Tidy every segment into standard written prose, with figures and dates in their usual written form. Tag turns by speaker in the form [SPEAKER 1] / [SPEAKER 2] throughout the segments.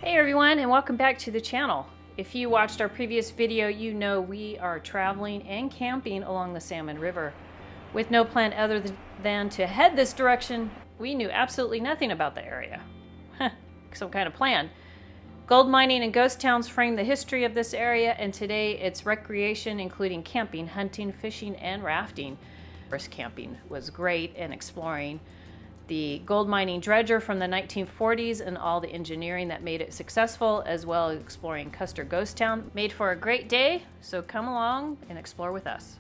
[SPEAKER 1] Hey everyone, and welcome back to the channel. If you watched our previous video, you know we are traveling and camping along the Salmon River. With no plan other than to head this direction, we knew absolutely nothing about the area. Some kind of plan. Gold mining and ghost towns frame the history of this area, and today it's recreation, including camping, hunting, fishing, and rafting. First camping was great, and exploring the gold mining dredger from the 1940s and all the engineering that made it successful, as well as exploring Custer ghost town, made for a great day. So come along and explore with us.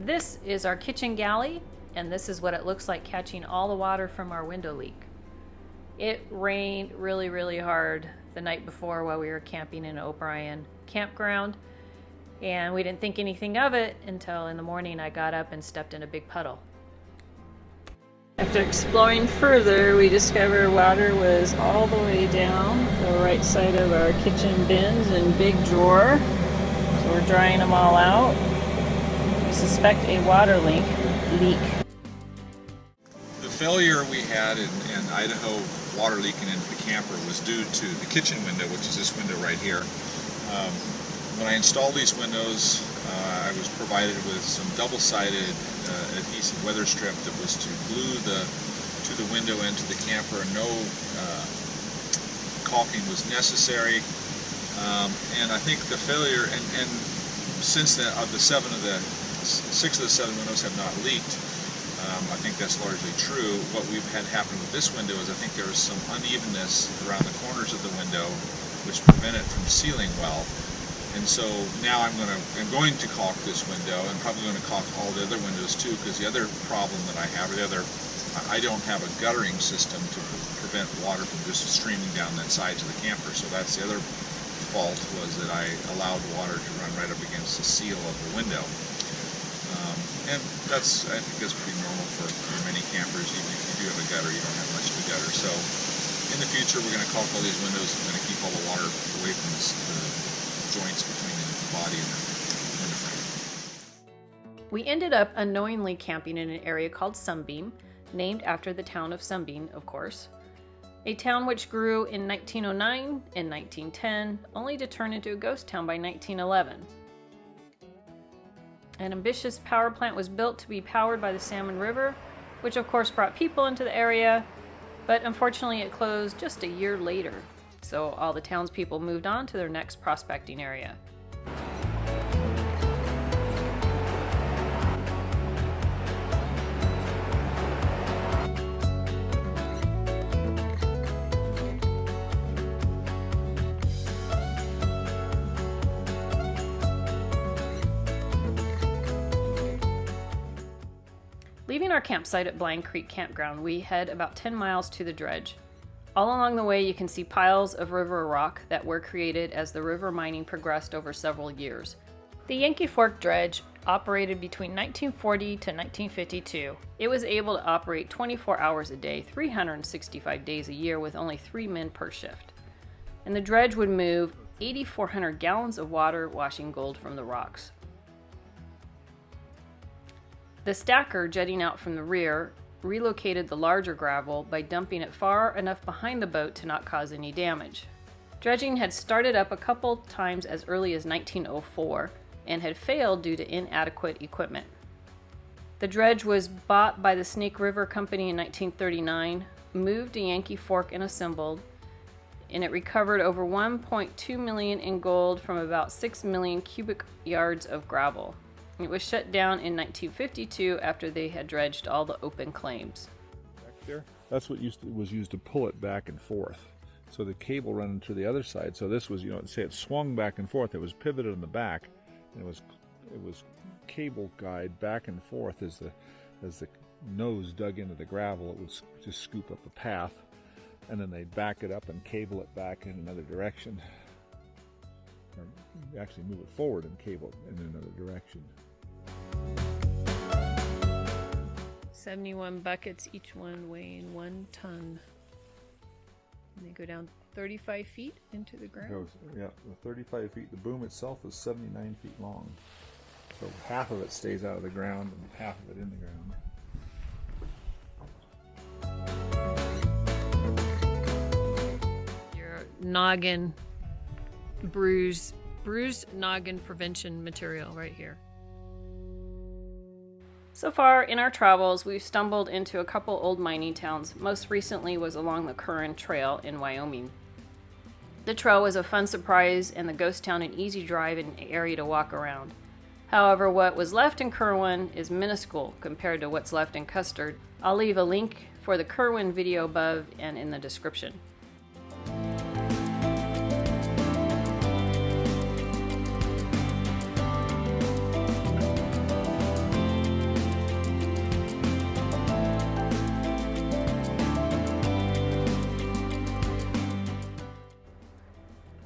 [SPEAKER 1] This is our kitchen galley, and this is what it looks like catching all the water from our window leak. It rained really hard the night before while we were camping in O'Brien Campground, and we didn't think anything of it until in the morning I got up and stepped in a big puddle. After exploring further, we discovered water was all the way down the right side of our kitchen bins and big drawer. So we're drying them all out. We suspect a water leak.
[SPEAKER 2] The failure we had in Idaho water leaking into the camper was due to the kitchen window, which is this window right here. When I installed these windows, I was provided with some double-sided adhesive weather strip that was to glue to the window and to the camper. No caulking was necessary, and I think the failure, and since then, six of the seven windows have not leaked. I think that's largely true. What we've had happen with this window is I think there was some unevenness around the corners of the window which prevent it from sealing well. And so now I'm going to caulk this window, and probably going to caulk all the other windows too, because the other problem that I have, I don't have a guttering system to prevent water from just streaming down the sides of the camper. So that's the other fault, was that I allowed water to run right up against the seal of the window. And I think that's pretty normal for many campers. Even if you do have a gutter, you don't have much of a gutter. So in the future, we're going to caulk all these windows. We're going to keep all the water away from the joints between the body and the window frame.
[SPEAKER 1] We ended up unknowingly camping in an area called Sunbeam, named after the town of Sunbeam, of course. A town which grew in 1909 and 1910, only to turn into a ghost town by 1911. An ambitious power plant was built to be powered by the Salmon River, which of course brought people into the area, but unfortunately it closed just a year later. So all the townspeople moved on to their next prospecting area. Leaving our campsite at Blind Creek Campground, we head about 10 miles to the dredge. All along the way, you can see piles of river rock that were created as the river mining progressed over several years. The Yankee Fork Dredge operated between 1940 to 1952. It was able to operate 24 hours a day, 365 days a year, with only 3 men per shift. And the dredge would move 8,400 gallons of water, washing gold from the rocks. The stacker, jutting out from the rear, relocated the larger gravel by dumping it far enough behind the boat to not cause any damage. Dredging had started up a couple times as early as 1904 and had failed due to inadequate equipment. The dredge was bought by the Snake River Company in 1939, moved to Yankee Fork and assembled, and it recovered over 1.2 million in gold from about 6 million cubic yards of gravel. It was shut down in 1952 after they had dredged all the open claims.
[SPEAKER 3] Back there, that's what was used to pull it back and forth.
[SPEAKER 2] so the cable running to the other side. So this was, you know, say it swung back and forth. It was pivoted on the back, and it was cable guide back and forth as the nose dug into the gravel. It would just scoop up a path, and then they'd back it up and cable it back in another direction, or actually move it forward and cable it in another direction.
[SPEAKER 1] 71 buckets, each one weighing 1 ton. And they go down 35 feet into the ground.
[SPEAKER 2] Yeah, the 35 feet. The boom itself is 79 feet long. So half of it stays out of the ground and half of it in the ground.
[SPEAKER 1] Your noggin bruise noggin prevention material right here. So far in our travels, we've stumbled into a couple old mining towns. Most recently was along the Curran Trail in Wyoming. The trail was a fun surprise and the ghost town an easy drive and area to walk around. However, what was left in Curran is minuscule compared to what's left in Custer. I'll leave a link for the Curran video above and in the description.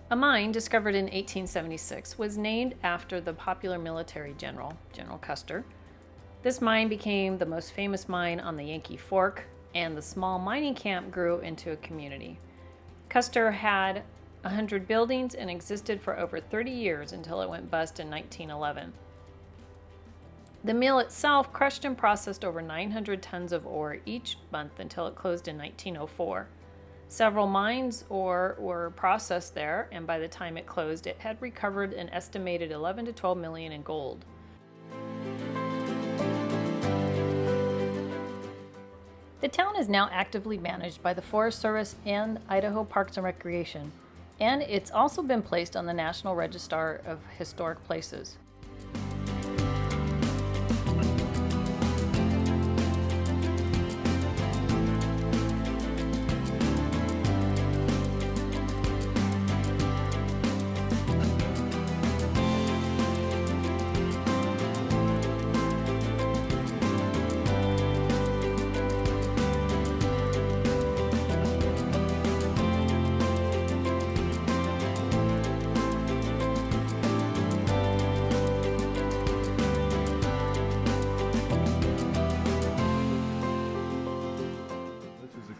[SPEAKER 1] A mine discovered in 1876 was named after the popular military general, General Custer. This mine became the most famous mine on the Yankee Fork, and the small mining camp grew into a community. Custer had 100 buildings and existed for over 30 years until it went bust in 1911. The mill itself crushed and processed over 900 tons of ore each month until it closed in 1904. Several mines ore were processed there, and by the time it closed, it had recovered an estimated 11 to 12 million in gold. The town is now actively managed by the Forest Service and Idaho Parks and Recreation, and it's also been placed on the National Register of Historic Places.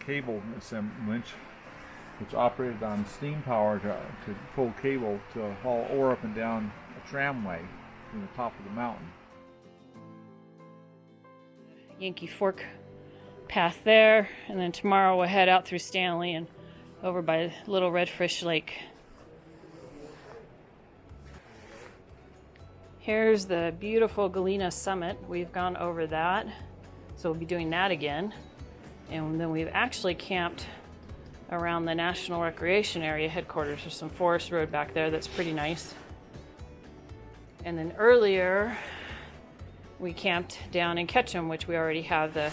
[SPEAKER 2] Cable winch, which operated on steam power to pull cable to haul ore up and down a tramway from the top of the mountain.
[SPEAKER 1] Yankee Fork path there, and then tomorrow we'll head out through Stanley and over by Little Redfish Lake. Here's the beautiful Galena Summit. We've gone over that, so we'll be doing that again. And then we've actually camped around the National Recreation Area headquarters. There's some forest road back there that's pretty nice. And then earlier, we camped down in Ketchum, which we already have the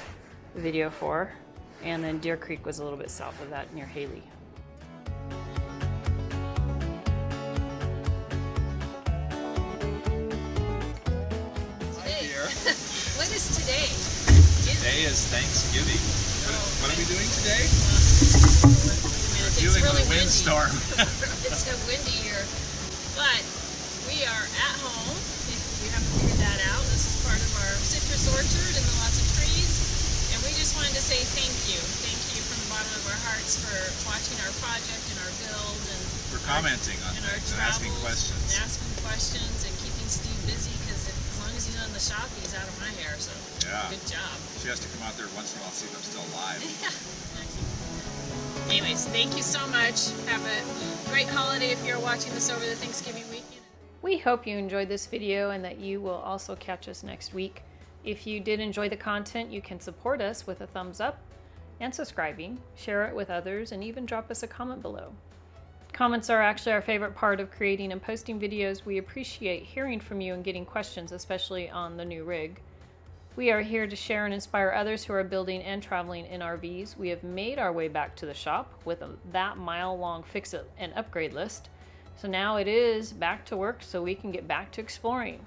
[SPEAKER 1] video for. And then Deer Creek was a little bit south of that near Haley.
[SPEAKER 3] What is today?
[SPEAKER 2] Today is Thanksgiving. What are we doing today?
[SPEAKER 3] We're
[SPEAKER 2] dealing
[SPEAKER 3] really
[SPEAKER 2] with a windstorm.
[SPEAKER 3] It's so windy here. But we are at home, if you haven't figured that out. This is part of our citrus orchard and the lots of trees. And we just wanted to say thank you. Thank you from the bottom of our hearts for watching our project and our build and
[SPEAKER 2] for commenting on things and asking questions.
[SPEAKER 3] And asking questions and keeping Steve busy, because as long as he's on the shop, he's out of my hair. So
[SPEAKER 2] yeah,
[SPEAKER 3] good job.
[SPEAKER 2] She has to come out there once in a while to see if I'm still alive.
[SPEAKER 3] Yeah. Anyways, thank you so much. Have a great holiday if you're watching this over the Thanksgiving weekend.
[SPEAKER 1] We hope you enjoyed this video and that you will also catch us next week. If you did enjoy the content, you can support us with a thumbs up and subscribing, share it with others, and even drop us a comment below. Comments are actually our favorite part of creating and posting videos. We appreciate hearing from you and getting questions, especially on the new rig. We are here to share and inspire others who are building and traveling in RVs. We have made our way back to the shop with that mile-long fix-it and upgrade list. So now it is back to work so we can get back to exploring.